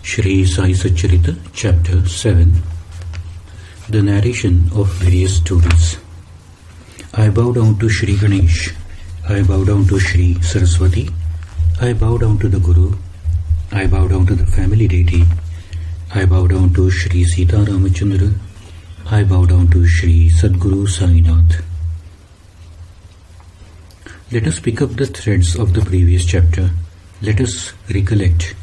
Shree Sai Satcharita, Chapter 7. The narration of various stories. I bow down to Shri Ganesh. I bow down to Shri Saraswati. I bow down to the Guru. I bow down to the family deity. I bow down to Shri Sita Ramachandra. I bow down to Shri Sadguru Sai Nath. Let us pick up the threads of the previous chapter. Let us recollect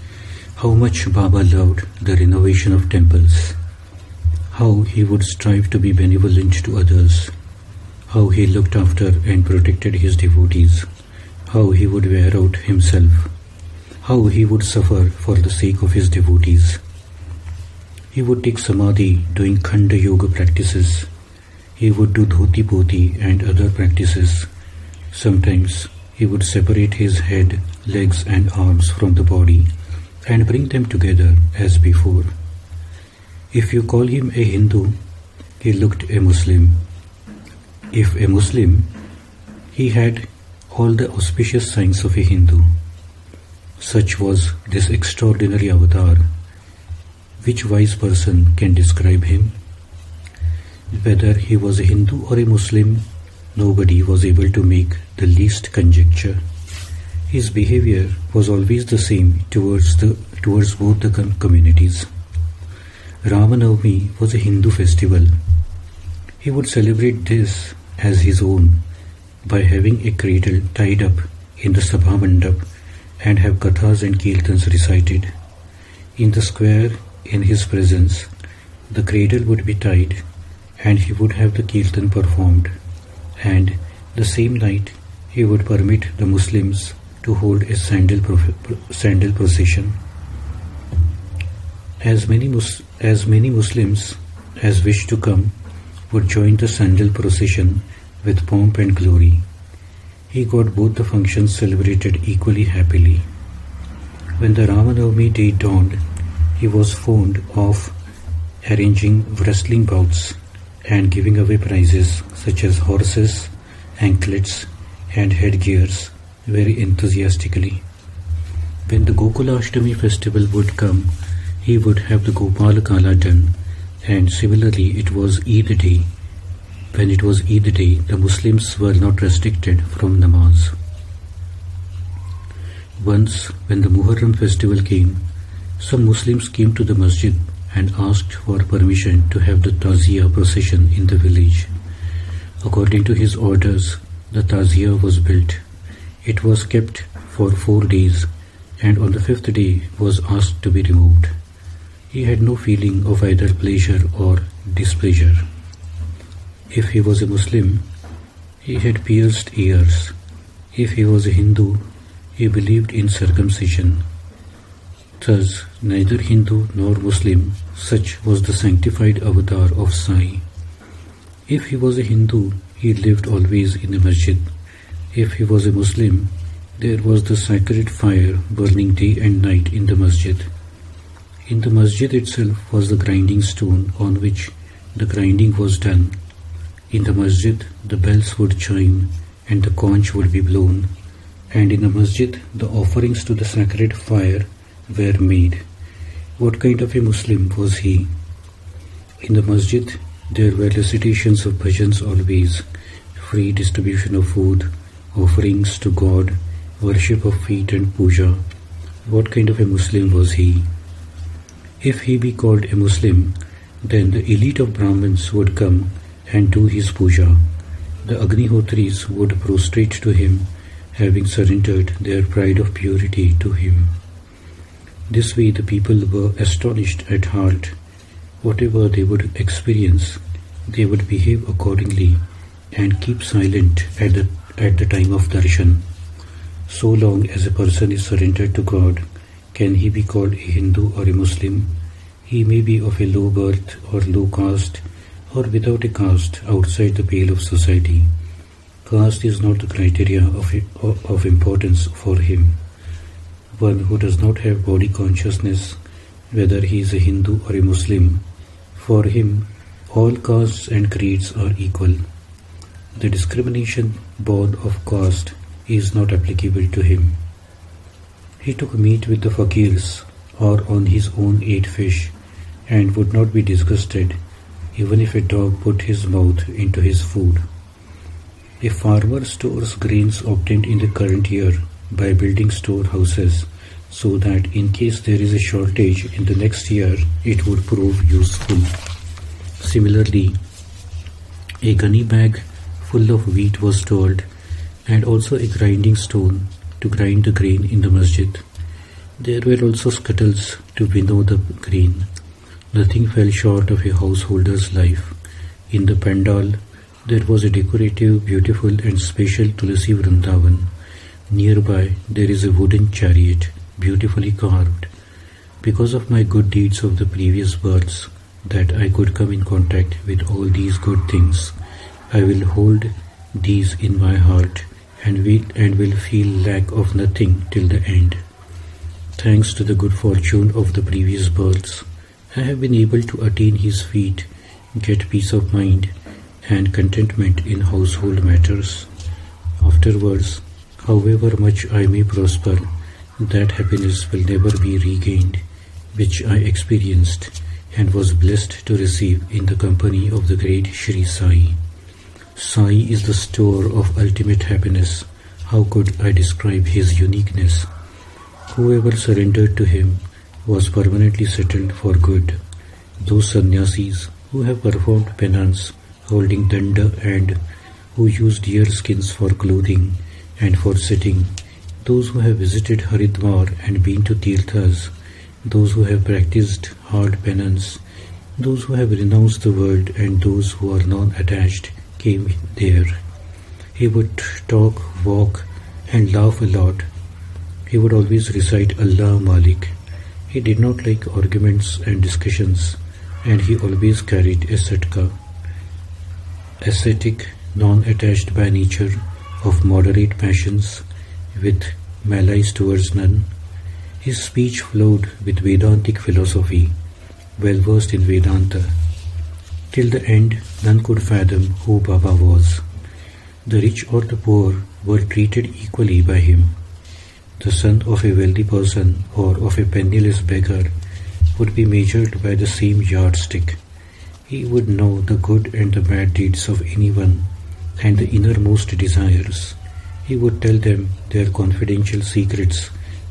how much Baba loved the renovation of temples, how he would strive to be benevolent to others, how he looked after and protected his devotees, how he would wear out himself, how he would suffer for the sake of his devotees. He would take samadhi doing khanda yoga practices. He would do dhoti pothi and other practices. Sometimes he would separate his head, legs and arms from the body and bring them together as before. If you call him a Hindu, he looked a Muslim. If a Muslim, he had all the auspicious signs of a Hindu. Such was this extraordinary avatar. Which wise person can describe him? Whether he was a Hindu or a Muslim, nobody was able to make the least conjecture. His behavior was always the same towards both the communities. Ramanavami was a Hindu festival. He would celebrate this as his own by having a cradle tied up in the Sabha Mandap and have kathas and kirtans recited. In the square, in his presence, the cradle would be tied and he would have the kirtan performed, and the same night he would permit the Muslims to hold a sandal procession. As many Muslims as wished to come would join the sandal procession with pomp and glory. He got both the functions celebrated equally happily. When the Ramanavami day dawned, he was fond of arranging wrestling bouts and giving away prizes such as horses, anklets and headgears very enthusiastically. When the Gokulashtami festival would come, he would have the Gopal Kala done, and similarly it was Eid day. When it was Eid day, the Muslims were not restricted from namaz. Once, when the Muharram festival came, some Muslims came to the masjid and asked for permission to have the Taziyah procession in the village. According to his orders, the Taziyah was built. It was kept for 4 days and on the 5th day was asked to be removed. He had no feeling of either pleasure or displeasure. If he was a Muslim, he had pierced ears. If he was a Hindu, he believed in circumcision. Thus, neither Hindu nor Muslim, such was the sanctified avatar of Sai. If he was a Hindu, he lived always in the masjid. If he was a Muslim, there was the sacred fire burning day and night in the masjid. In the masjid itself was the grinding stone on which the grinding was done. In the masjid, the bells would chime and the conch would be blown, and in the masjid, the offerings to the sacred fire were made. What kind of a Muslim was he? In the masjid, there were recitations of bhajans always, free distribution of food, offerings to God, worship of feet and puja. What kind of a Muslim was he? If he be called a Muslim, then the elite of Brahmins would come and do his puja. The Agnihotris would prostrate to him, having surrendered their pride of purity to him. This way the people were astonished at heart. Whatever they would experience, they would behave accordingly and keep silent at the time of darshan. So long as a person is surrendered to God, can he be called a Hindu or a Muslim? He may be of a low birth or low caste or without a caste outside the pale of society. Caste is not the criteria of importance for him. One who does not have body consciousness, whether he is a Hindu or a Muslim, for him all castes and creeds are equal. The discrimination born of caste is not applicable to him. He took meat with the fakirs or on his own ate fish, and would not be disgusted even if a dog put his mouth into his food. A farmer stores grains obtained in the current year by building storehouses so that in case there is a shortage in the next year, it would prove useful. Similarly, a gunny bag full of wheat was stored, and also a grinding stone to grind the grain in the masjid. There were also scuttles to winnow the grain. Nothing fell short of a householder's life. In the pandal, there was a decorative, beautiful and special Tulasi Vrindavan. Nearby, there is a wooden chariot, beautifully carved. Because of my good deeds of the previous births, that I could come in contact with all these good things, I will hold these in my heart and will feel lack of nothing till the end. Thanks to the good fortune of the previous births, I have been able to attain his feet, get peace of mind and contentment in household matters. Afterwards, however much I may prosper, that happiness will never be regained, which I experienced and was blessed to receive in the company of the great Shree Sai. Sai is the store of ultimate happiness. How could I describe his uniqueness? Whoever surrendered to him was permanently settled for good. Those sannyasis who have performed penance, holding danda, and who use deer skins for clothing and for sitting, those who have visited Haridwar and been to Tirthas, those who have practiced hard penance, those who have renounced the world, and those who are non-attached came there. He would talk, walk and laugh a lot. He would always recite Allah Malik. He did not like arguments and discussions, and he always carried a satka. Ascetic, non-attached by nature, of moderate passions, with malice towards none. His speech flowed with Vedantic philosophy, well versed in Vedanta. Till the end, none could fathom who Baba was. The rich or the poor were treated equally by him. The son of a wealthy person or of a penniless beggar would be measured by the same yardstick. He would know the good and the bad deeds of anyone and the innermost desires. He would tell them their confidential secrets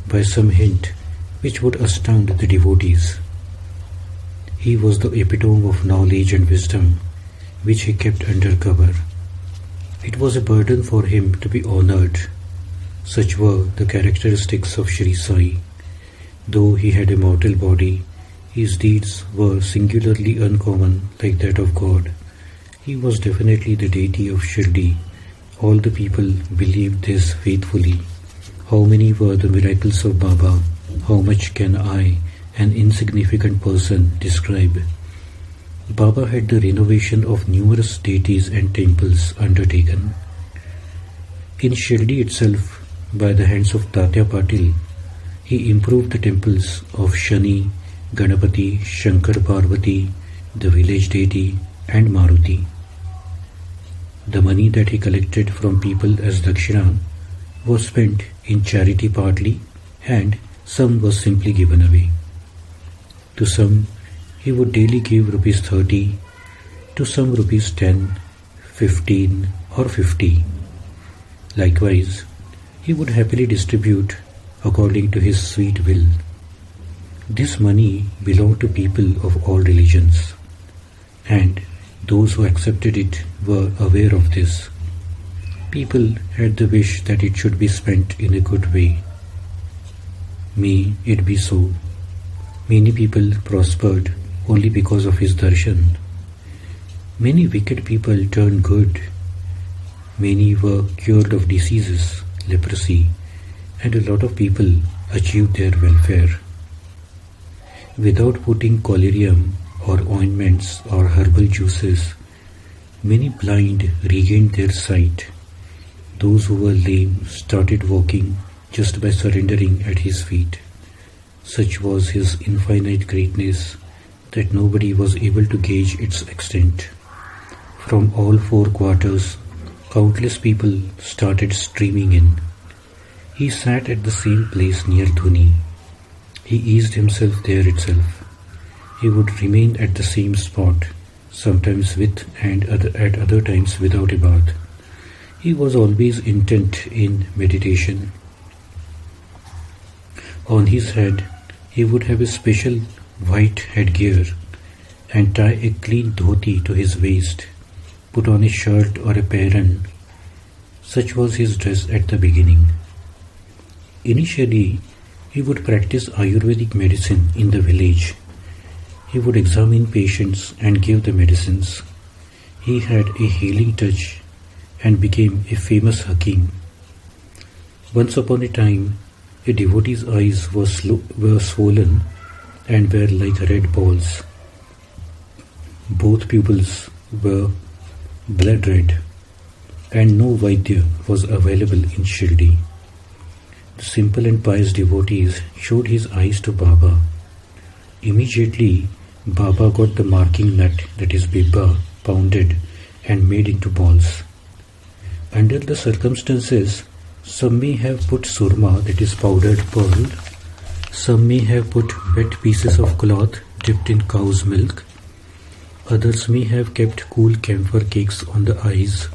by some hint which would astound the devotees. He was the epitome of knowledge and wisdom, which he kept under cover. It was a burden for him to be honored. Such were the characteristics of Shree Sai. Though he had a mortal body, his deeds were singularly uncommon like that of God. He was definitely the deity of Shirdi. All the people believed this faithfully. How many were the miracles of Baba? How much can I, an insignificant person, describe? Baba had the renovation of numerous deities and temples undertaken. In Shirdi itself, by the hands of Tatya Patil, he improved the temples of Shani, Ganapati, Shankar Parvati, the village deity, and Marāthhi. The money that he collected from people as dakshina was spent in charity partly, and some was simply given away. To some, he would daily give rupees 30, to some rupees 10, 15 or 50. Likewise, he would happily distribute according to his sweet will. This money belonged to people of all religions, and those who accepted it were aware of this. People had the wish that it should be spent in a good way. May it be so. Many people prospered only because of his darshan. Many wicked people turned good. Many were cured of diseases, leprosy, and a lot of people achieved their welfare. Without putting collyrium or ointments or herbal juices, many blind regained their sight. Those who were lame started walking just by surrendering at his feet. Such was his infinite greatness that nobody was able to gauge its extent. From all four quarters, countless people started streaming in. He sat at the same place near Dhuni. he eased himself there itself. He would remain at the same spot, sometimes with and at other times without a bath. He was always intent in meditation. On his head, he would have a special white headgear and tie a clean dhoti to his waist, put on a shirt or a paran. Such was his dress at the beginning. Initially, he would practice Ayurvedic medicine in the village. He would examine patients and give the medicines. He had a healing touch and became a famous Hakim. Once upon a time, a devotee's eyes were swollen and were like red balls. Both pupils were blood red, and no Vaidya was available in Shirdi. The simple and pious devotees showed his eyes to Baba. Immediately, Baba got the marking nut, that is bibba, pounded and made into balls. Under the circumstances, some may have put surma, that is powdered pearl. Some may have put wet pieces of cloth dipped in cow's milk. Others may have kept cool camphor cakes on the eyes,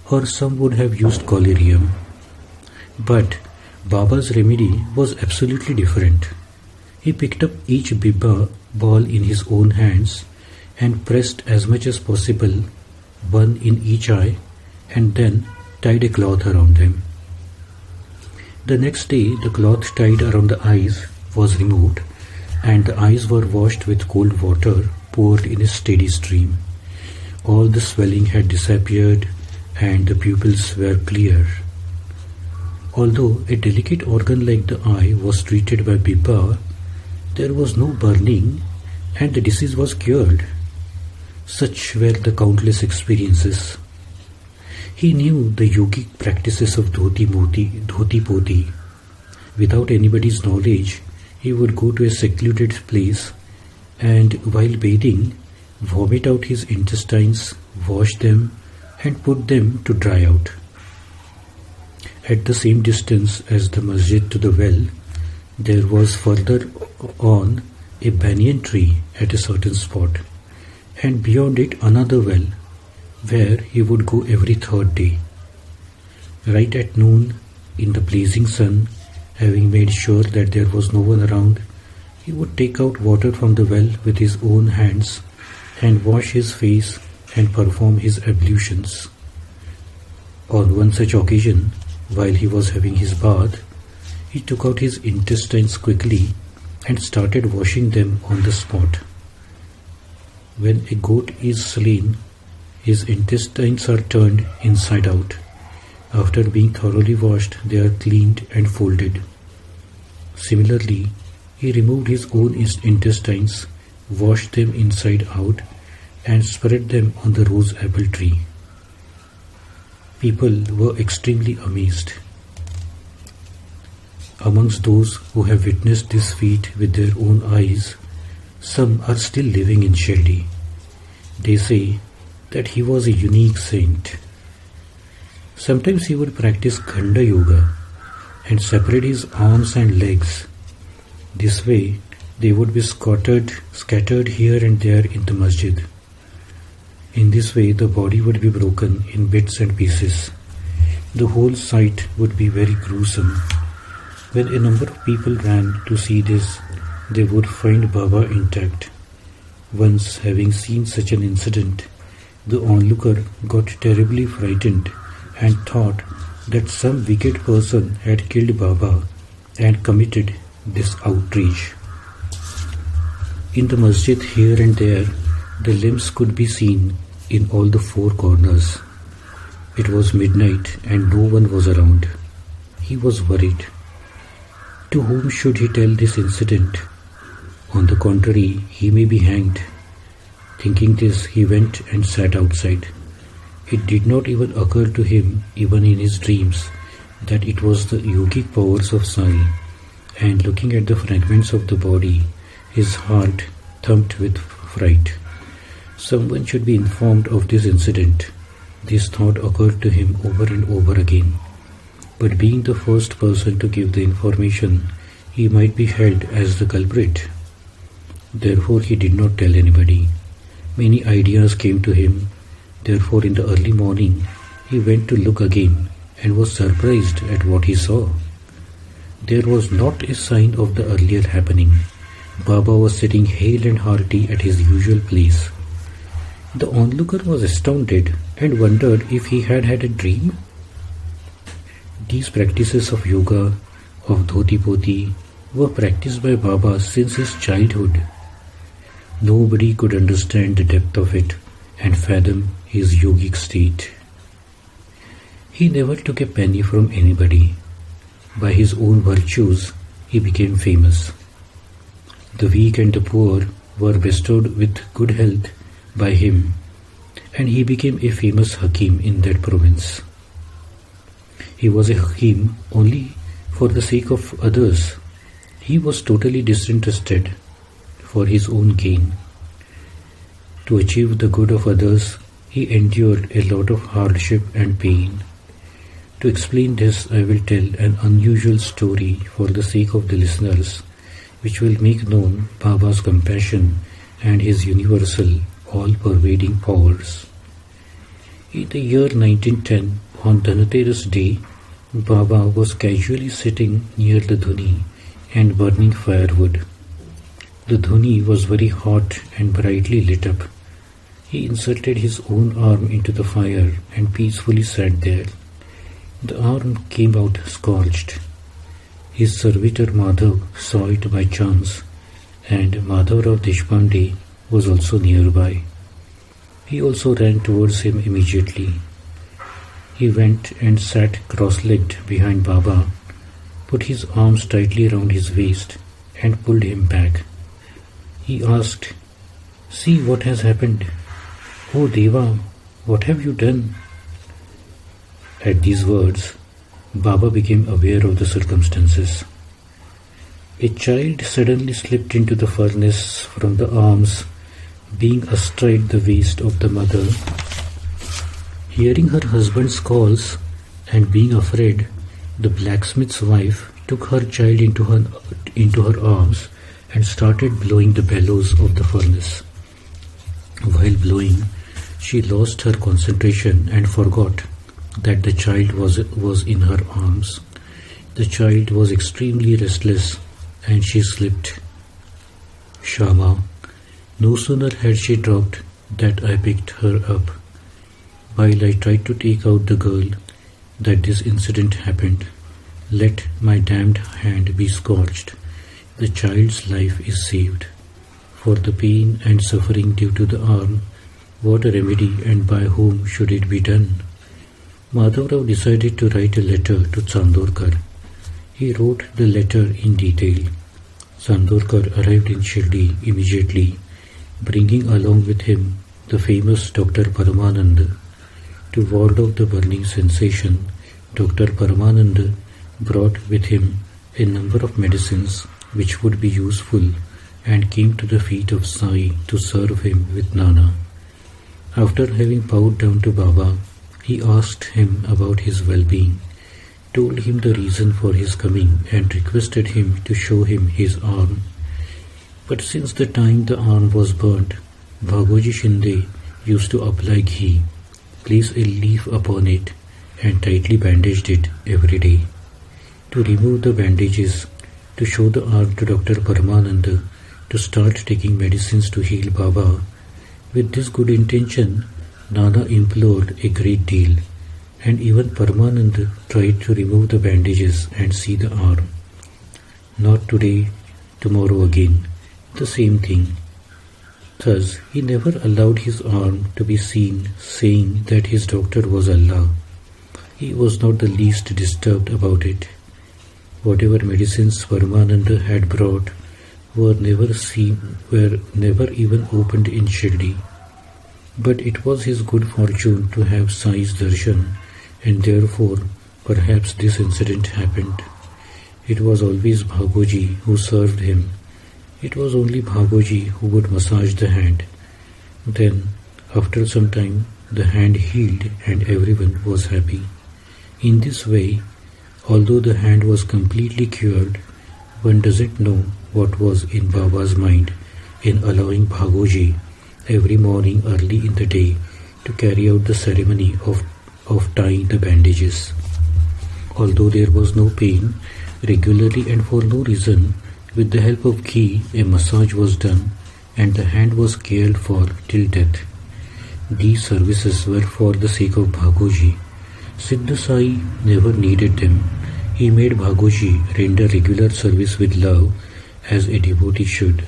or some would have used collyrium. But Baba's remedy was absolutely different. He picked up each bibba ball in his own hands and pressed as much as possible, one in each eye, and then tied a cloth around them. The next day, the cloth tied around the eyes was removed, and the eyes were washed with cold water poured in a steady stream. All the swelling had disappeared, and the pupils were clear. Although a delicate organ like the eye was treated by bibba, there was no burning and the disease was cured. Such were the countless experiences. He knew the yogic practices of dhoti pothi. Without anybody's knowledge, he would go to a secluded place and while bathing, vomit out his intestines, wash them and put them to dry out. At the same distance as the masjid to the well, there was further on a banyan tree at a certain spot, and beyond it another well, where he would go every third day. Right at noon, in the blazing sun, having made sure that there was no one around, he would take out water from the well with his own hands and wash his face and perform his ablutions. On one such occasion, while he was having his bath, he took out his intestines quickly and started washing them on the spot. When a goat is slain, his intestines are turned inside out. After being thoroughly washed, they are cleaned and folded. Similarly, he removed his own intestines, washed them inside out, and spread them on the rose apple tree. People were extremely amazed. Amongst those who have witnessed this feat with their own eyes, some are still living in Shirdi. They say that he was a unique saint. Sometimes he would practice Khanda Yoga and separate his arms and legs. This way, they would be scattered here and there in the masjid. In this way, the body would be broken in bits and pieces. The whole sight would be very gruesome. When a number of people ran to see this, they would find Baba intact. Once, having seen such an incident, the onlooker got terribly frightened and thought that some wicked person had killed Baba and committed this outrage. In the masjid here and there, the limbs could be seen in all the four corners. It was midnight and no one was around. He was worried. To whom should he tell this incident? On the contrary, he may be hanged. Thinking this, he went and sat outside. It did not even occur to him, even in his dreams, that it was the yogic powers of Sai, and looking at the fragments of the body, his heart thumped with fright. Someone should be informed of this incident. This thought occurred to him over and over again. But being the first person to give the information, he might be held as the culprit. Therefore he did not tell anybody. Many ideas came to him. Therefore in the early morning he went to look again and was surprised at what he saw. There was not a sign of the earlier happening. Baba was sitting hale and hearty at his usual place. The onlooker was astounded and wondered if he had had a dream. These practices of yoga, of dhoti pothi, were practiced by Baba since his childhood. Nobody could understand the depth of it and fathom his yogic state. He never took a penny from anybody. By his own virtues, he became famous. The weak and the poor were bestowed with good health by him, and he became a famous Hakim in that province. He was a Hakim only for the sake of others. He was totally disinterested for his own gain. To achieve the good of others, he endured a lot of hardship and pain. To explain this, I will tell an unusual story for the sake of the listeners, which will make known Baba's compassion and his universal, all-pervading powers. In the year 1910, on Dhanteras Day, Baba was casually sitting near the dhuni and burning firewood. The dhuni was very hot and brightly lit up. He inserted his own arm into the fire and peacefully sat there. The arm came out scorched. His servitor Madhav saw it by chance, and Madhavrao Deshpande was also nearby. He also ran towards him immediately. He went and sat cross-legged behind Baba, put his arms tightly round his waist and pulled him back. He asked, "See what has happened. Oh Deva, what have you done?" At these words, Baba became aware of the circumstances. A child suddenly slipped into the furnace from the arms, being astride the waist of the mother. Hearing her husband's calls and being afraid, the blacksmith's wife took her child into her arms and started blowing the bellows of the furnace. While blowing, she lost her concentration and forgot that the child was in her arms. The child was extremely restless and she slipped. Shama, no sooner had she dropped that I picked her up. While I tried to take out the girl, that this incident happened. Let my damned hand be scorched. The child's life is saved. For the pain and suffering due to the arm, what a remedy and by whom should it be done? Madhavrao decided to write a letter to Chandorkar. He wrote the letter in detail. Chandorkar arrived in Shirdi immediately, bringing along with him the famous Dr. Paramanand. To ward off the burning sensation, Dr. Paramanand brought with him a number of medicines which would be useful and came to the feet of Sai to serve him with Nana. After having bowed down to Baba, he asked him about his well-being, told him the reason for his coming and requested him to show him his arm. But since the time the arm was burnt, Bhagoji Shinde used to apply ghee, place a leaf upon it and tightly bandaged it every day. To remove the bandages, to show the arm to Dr. Paramanand, to start taking medicines to heal Baba. With this good intention, Nana implored a great deal, and even Paramanand tried to remove the bandages and see the arm. Not today, tomorrow again, the same thing. Thus, he never allowed his arm to be seen, saying that his doctor was Allah. He was not the least disturbed about it. Whatever medicines Paramanand had brought were never even opened in Shirdi. But it was his good fortune to have Sai's darshan, and therefore perhaps this incident happened. It was always Bhagoji who served him. It was only Bhagoji who would massage the hand. Then, after some time, the hand healed and everyone was happy. In this way, although the hand was completely cured, One doesn't know what was in Baba's mind in allowing Bhagoji every morning early in the day to carry out the ceremony of tying the bandages. Although there was no pain, regularly and for no reason, with the help of ghee, a massage was done and the hand was cared for till death. These services were for the sake of Bhagoji. Siddha Sai never needed them. He made Bhagoji render regular service with love as a devotee should.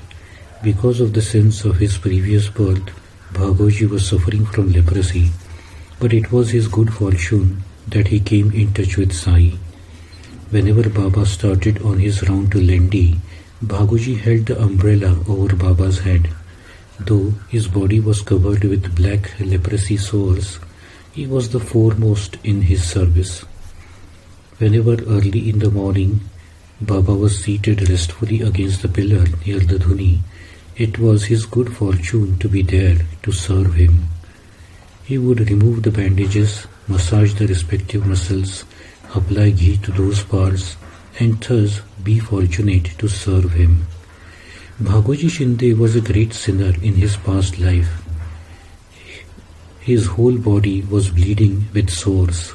Because of the sense of his previous birth, Bhagoji was suffering from leprosy, but it was his good fortune that he came in touch with Sai. Whenever Baba started on his round to Lendi, Bhagoji held the umbrella over Baba's head. Though his body was covered with black leprosy sores, he was the foremost in his service. Whenever early in the morning Baba was seated restfully against the pillar near the dhuni, it was his good fortune to be there to serve him. He would remove the bandages, massage the respective muscles, apply ghee to those parts, and thus be fortunate to serve him. Bhagoji Shinde was a great sinner in his past life. His whole body was bleeding with sores.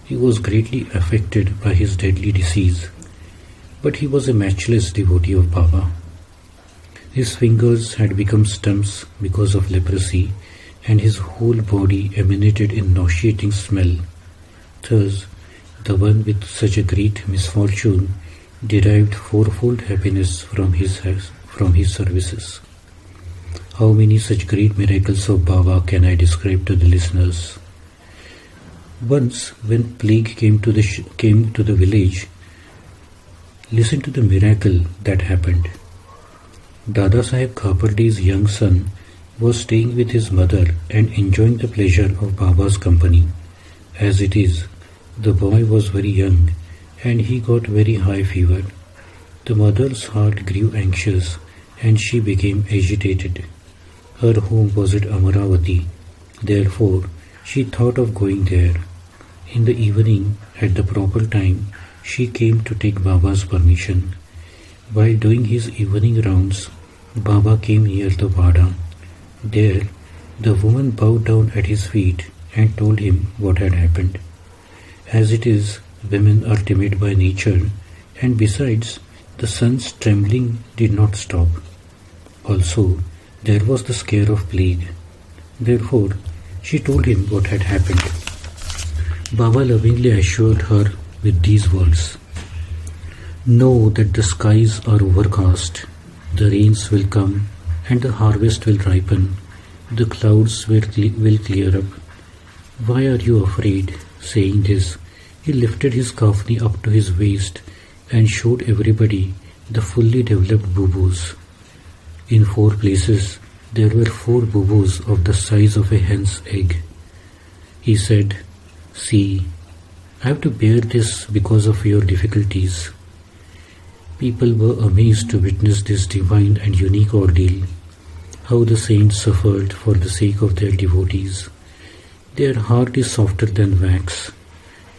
He was greatly affected by his deadly disease, but he was a matchless devotee of Baba. His fingers had become stumps because of leprosy, and his whole body emanated a nauseating smell. Thus, the one with such a great misfortune derived fourfold happiness from his services. How many such great miracles of Baba can I describe to the listeners? Once, when plague came to the village, listen to the miracle that happened. Dada Saheb Khaparde's young son was staying with his mother and enjoying the pleasure of Baba's company. As it is, the boy was very young and he got very high fever. The mother's heart grew anxious and she became agitated. Her home was at Amaravati, therefore she thought of going there. In the evening, at the proper time, she came to take Baba's permission. While doing his evening rounds, Baba came near the Vada. There, the woman bowed down at his feet and told him what had happened. As it is, women are timid by nature, and besides, the son's trembling did not stop. Also, there was the scare of plague. Therefore, she told him what had happened. Baba lovingly assured her with these words, "Know that the skies are overcast, the rains will come, and the harvest will ripen, the clouds will clear up. Why are you afraid?" Saying this, he lifted his kafni up to his waist and showed everybody the fully developed bubus. In 4 places, there were 4 bubus of the size of a hen's egg. He said, "See, I have to bear this because of your difficulties." People were amazed to witness this divine and unique ordeal, how the saints suffered for the sake of their devotees. Their heart is softer than wax.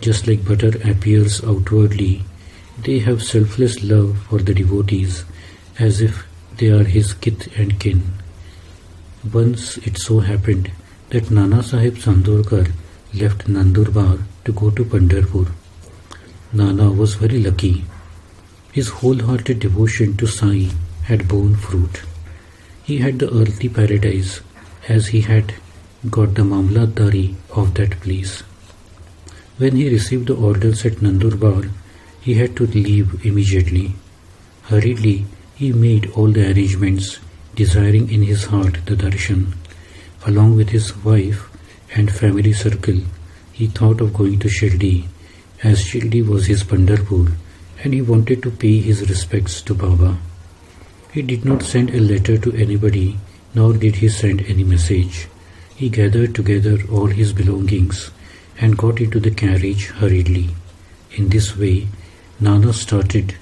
Just like butter appears outwardly, they have selfless love for the devotees as if they are his kith and kin. Once it so happened that Nana Sahib Sandorkar left Nandurbar to go to Pandharpur. Nana was very lucky. His wholehearted devotion to Sai had borne fruit. He had the earthly paradise as he had got the Mamlatdari of that place. When he received the orders at Nandurbar, he had to leave immediately. Hurriedly, he made all the arrangements, desiring in his heart the darshan. Along with his wife and family circle, he thought of going to Shirdi, as Shirdi was his Pandharpur, and he wanted to pay his respects to Baba. He did not send a letter to anybody, nor did he send any message. He gathered together all his belongings and got into the carriage hurriedly. In this way, Nana started,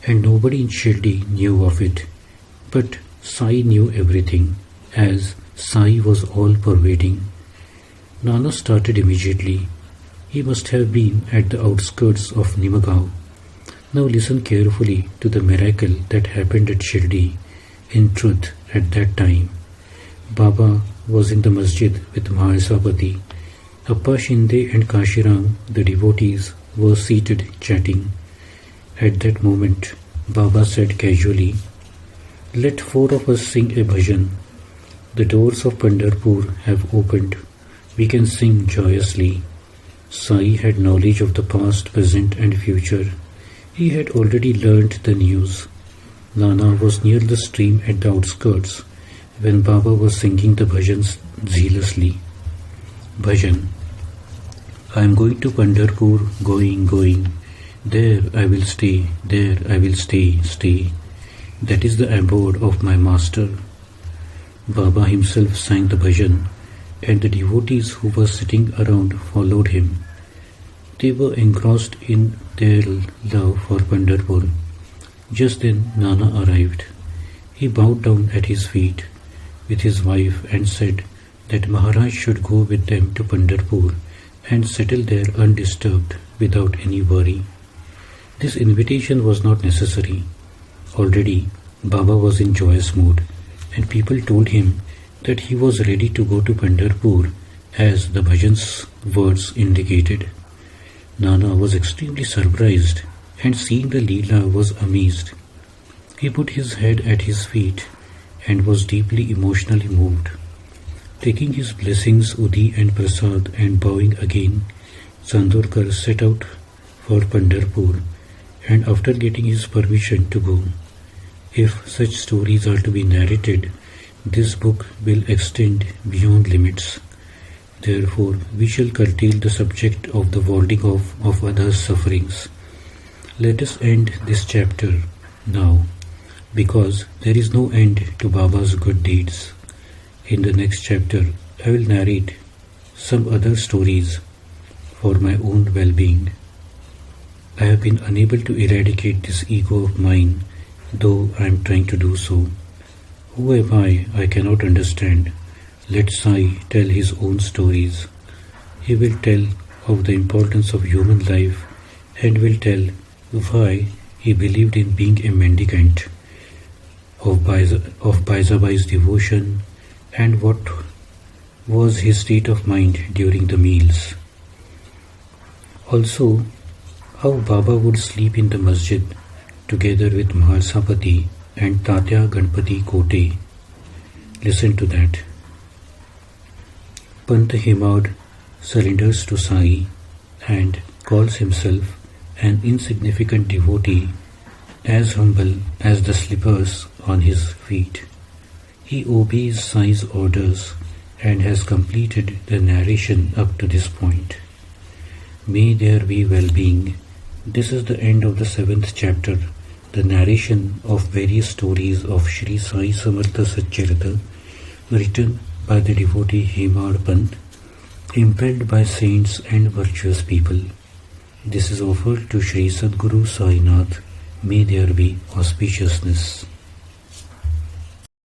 and nobody in Shirdi knew of it. But Sai knew everything, as Sai was all-pervading. Nana started immediately. He must have been at the outskirts of Nimagaon. Now listen carefully to the miracle that happened at Shirdi. In truth, at that time, Baba was in the masjid with Mahasapati. Appa Shinde and Kashiram, the devotees, were seated chatting. At that moment, Baba said casually, "Let 4 of us sing a bhajan. The doors of Pandharpur have opened. We can sing joyously." Sai had knowledge of the past, present and future. He had already learnt the news. Nana was near the stream at the outskirts when Baba was singing the bhajans zealously. Bhajan. I am going to Pandharpur, going. There I will stay, there I will stay. That is the abode of my master. Baba himself sang the bhajan, and the devotees who were sitting around followed him. They were engrossed in their love for Pandharpur. Just then Nana arrived. He bowed down at his feet with his wife and said that Maharaj should go with them to Pandharpur and settle there undisturbed without any worry. This invitation was not necessary. Already Baba was in joyous mood, and people told him that he was ready to go to Pandharpur as the bhajan's words indicated. Nana was extremely surprised, and seeing the Leela was amazed. He put his head at his feet and was deeply emotionally moved. Taking his blessings, Udhi and Prasad, and bowing again, Chandorkar set out for Pandharpur, and after getting his permission to go. If such stories are to be narrated, this book will extend beyond limits. Therefore, we shall curtail the subject of the warding off of others' sufferings. Let us end this chapter now, because there is no end to Baba's good deeds. In the next chapter, I will narrate some other stories for my own well-being. I have been unable to eradicate this ego of mine, though I am trying to do so. Who am I cannot understand. Let Sai tell his own stories. He will tell of the importance of human life and will tell why he believed in being a mendicant, of Baizabai's devotion, and what was his state of mind during the meals. Also, how Baba would sleep in the masjid together with Mahasapati and Tatya Ganpati Kote. Listen to that. Pant Himad surrenders to Sai and calls himself an insignificant devotee, as humble as the slippers on his feet. He obeys Sai's orders and has completed the narration up to this point. May there be well-being. This is the end of the 7th chapter, the narration of various stories of Shree Sai Satcharita, written by the devotee Hemad Pant, impelled by saints and virtuous people. This is offered to Sri Sadguru Sai Nath. May there be auspiciousness.